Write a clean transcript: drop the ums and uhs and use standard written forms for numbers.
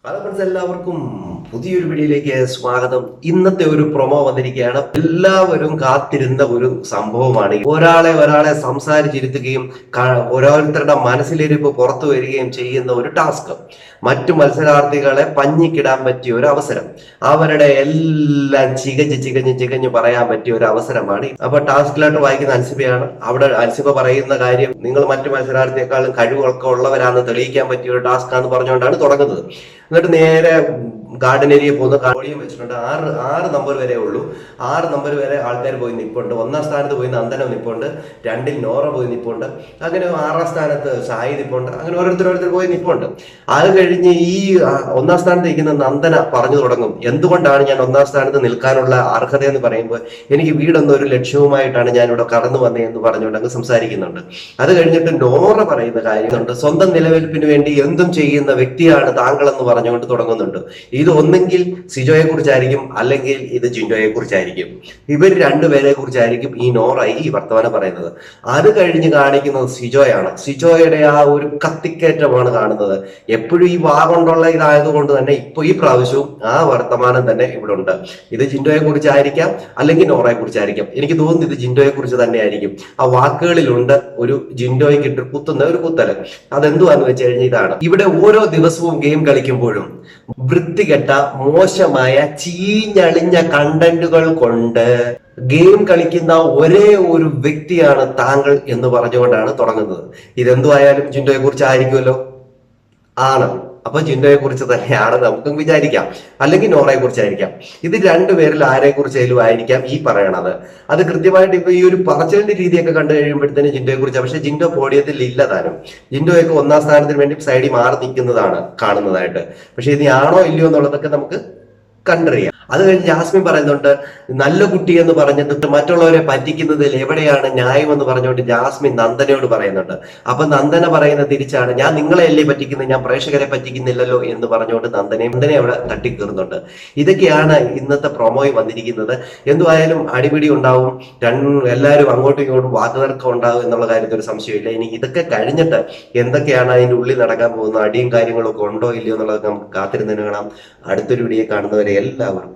Hello friends, എല്ലാവർക്കും പുതിയൊരു വീഡിയോയിലേക്ക് സ്വാഗതം. ഇന്നത്തെ ഒരു പ്രൊമോ വന്നിരിക്കുകയാണ്. എല്ലാവരും കാത്തിരുന്ന ഒരു സംഭവമാണ്. ഒരാളെ സംസാരിച്ചിരുത്തുകയും ഓരോരുത്തരുടെ മനസ്സിലിരിപ്പ് പുറത്തു വരികയും ചെയ്യുന്ന ഒരു ടാസ്ക്. മറ്റു മത്സരാർത്ഥികളെ പഞ്ഞിക്കിടാൻ പറ്റിയ ഒരു അവസരം, അവരുടെ എല്ലാം ചികഞ്ഞ് പറയാൻ പറ്റിയ ഒരു അവസരമാണ്. അപ്പൊ ടാസ്കിലായിട്ട് വായിക്കുന്ന അൻസിബയാണ്. അവിടെ അൻസിബ പറയുന്ന കാര്യം നിങ്ങൾ മറ്റു മത്സരാർത്ഥിയെക്കാളും കഴിവുകളൊക്കെ ഉള്ളവരാണെന്ന് തെളിയിക്കാൻ പറ്റിയ ഒരു ടാസ്ക് ആണെന്ന് പറഞ്ഞുകൊണ്ടാണ് തുടങ്ങുന്നത്. എന്നിട്ട് നേരെ ഗാർഡൻ ഏരിയ പോകുന്ന കോളിയും വെച്ചിട്ടുണ്ട്. ആറ് നമ്പർ വരെ ഉള്ളൂ. 6 നമ്പർ വരെ ആൾക്കാർ പോയി നിപ്പുണ്ട്. 1-ാം സ്ഥാനത്ത് പോയി നന്ദനം നിപ്പുണ്ട്, 2-ൽ നോറ പോയി നിപ്പുണ്ട്, അങ്ങനെ 6-ാം സ്ഥാനത്ത് ഷായി നിപ്പുണ്ട്. അങ്ങനെ ഓരോരുത്തർ പോയി നിപ്പുണ്ട്. അത് കഴിഞ്ഞ് ഈ 1-ാം സ്ഥാനത്ത് നിൽക്കുന്ന നന്ദന പറഞ്ഞു തുടങ്ങും, എന്തുകൊണ്ടാണ് ഞാൻ 1-ാം സ്ഥാനത്ത് നിൽക്കാനുള്ള അർഹത എന്ന് പറയുമ്പോൾ എനിക്ക് വീടൊന്നും ഒരു ലക്ഷ്യവുമായിട്ടാണ് ഞാൻ ഇവിടെ കടന്നു വന്നത് എന്ന് പറഞ്ഞുകൊണ്ട് അങ്ങ് സംസാരിക്കുന്നുണ്ട്. അത് കഴിഞ്ഞിട്ട് നോറ പറയുന്ന കാര്യമുണ്ട്, സ്വന്തം നിലനിൽപ്പിന് വേണ്ടി എന്തും ചെയ്യുന്ന വ്യക്തിയാണ് താങ്കൾ എന്ന് പറഞ്ഞുകൊണ്ട് തുടങ്ങുന്നുണ്ട്. ഇത് ഒന്നെങ്കിൽ സിജോയെ കുറിച്ചായിരിക്കും, അല്ലെങ്കിൽ ഇത് ജിൻഡോയെ കുറിച്ചായിരിക്കും. ഇവർ രണ്ടുപേരെ കുറിച്ചായിരിക്കും ഈ നോറ ഈ വർത്തമാനം പറയുന്നത്. അത് കഴിഞ്ഞ് കാണിക്കുന്നത് സിജോയാണ്. സിജോയുടെ ആ ഒരു കത്തിക്കയറ്റമാണ് കാണുന്നത്. എപ്പോഴും ഈ വാ കൊണ്ടുള്ള ഇതായതുകൊണ്ട് തന്നെ ഈ പ്രാവശ്യവും ആ വർത്തമാനം തന്നെ ഇവിടെ ഉണ്ട്. ഇത് ജിൻഡോയെ കുറിച്ചായിരിക്കാം, അല്ലെങ്കിൽ നോറയെ കുറിച്ചായിരിക്കാം. എനിക്ക് തോന്നുന്നു ഇത് ജിൻഡോയെ കുറിച്ച് തന്നെ ആയിരിക്കും. ആ വാക്കുകളിലുണ്ട് ഒരു ജിൻഡോയ്ക്ക് ഇട്ട് കുത്തുന്ന ഒരു കുത്തല്. അതെന്തുവാന്ന് വെച്ച് കഴിഞ്ഞാൽ ഇതാണ്. ഇവിടെ ഓരോ ദിവസവും ഗെയിം കളിക്കുമ്പോഴും വൃത്തികെട്ട മോശമായ ചീഞ്ഞളിഞ്ഞ കണ്ടന്റുകൾ കൊണ്ട് ഗെയിം കളിക്കുന്ന ഒരേ ഒരു വ്യക്തിയാണ് താങ്കൾ എന്ന് പറഞ്ഞുകൊണ്ടാണ് തുടങ്ങുന്നത്. ഇതെന്തുവായാലും ജിൻഡോയെ കുറിച്ച് ആയിരിക്കുമല്ലോ. ആണ്. അപ്പൊ ജിൻഡോയെ കുറിച്ച് തന്നെയാണ് നമുക്കും വിചാരിക്കാം, അല്ലെങ്കിൽ നോറയെ കുറിച്ചായിരിക്കാം. ഇത് രണ്ടുപേരിൽ ആരെ കുറിച്ചായാലും ആയിരിക്കാം ഈ പറയണത്. അത് കൃത്യമായിട്ട് ഇപ്പൊ ഈ ഒരു പറച്ചിലിന്റെ രീതിയൊക്കെ കണ്ടു കഴിയുമ്പോഴത്തേന് ജിൻഡോയെ കുറിച്ചാണ്. പക്ഷെ ജിൻഡോ പോഡിയത്തിൽ ഇല്ല താനും. ജിൻഡോയൊക്കെ 1-ാം സ്ഥാനത്തിന് വേണ്ടി സൈഡിൽ മാറി നിൽക്കുന്നതാണ് കാണുന്നതായിട്ട്. പക്ഷെ ഇത് ആണോ ഇല്ലയോ എന്നുള്ളതൊക്കെ നമുക്ക് കണ്ടറിയാം. അത് കഴിഞ്ഞ് ജാസ്മിൻ പറയുന്നുണ്ട്, നല്ല കുട്ടി എന്ന് പറഞ്ഞിട്ട് മറ്റുള്ളവരെ പറ്റിക്കുന്നതിൽ എവിടെയാണ് ന്യായം എന്ന് പറഞ്ഞുകൊണ്ട് ജാസ്മിൻ നന്ദനയോട് പറയുന്നുണ്ട്. അപ്പൊ നന്ദന പറയുന്ന തിരിച്ചാണ്, ഞാൻ നിങ്ങളെ അല്ലേ പറ്റിക്കുന്നത്, ഞാൻ പ്രേക്ഷകരെ പറ്റിക്കുന്നില്ലല്ലോ എന്ന് പറഞ്ഞുകൊണ്ട് നന്ദനെ അവിടെ തട്ടിക്കീറുന്നുണ്ട്. ഇതൊക്കെയാണ് ഇന്നത്തെ പ്രൊമോയിൽ വന്നിരിക്കുന്നത്. എന്തുമായാലും അടിപിടി ഉണ്ടാവും, എല്ലാവരും അങ്ങോട്ടും ഇങ്ങോട്ടും വാക്കുതർക്കം ഉണ്ടാവും എന്നുള്ള കാര്യത്തിൽ ഒരു സംശയമില്ല. ഇനി ഇതൊക്കെ കഴിഞ്ഞിട്ട് എന്തൊക്കെയാണ് അതിന്റെ ഉള്ളിൽ നടക്കാൻ പോകുന്നത്, അടിയും കാര്യങ്ങളും ഒക്കെ ഉണ്ടോ ഇല്ലയോ എന്നുള്ളത് നമുക്ക് കാത്തിരുന്നതിന് കാണാം. അടുത്തൊരു വീഡിയോ കാണുന്നവരെ എല്ലാവർക്കും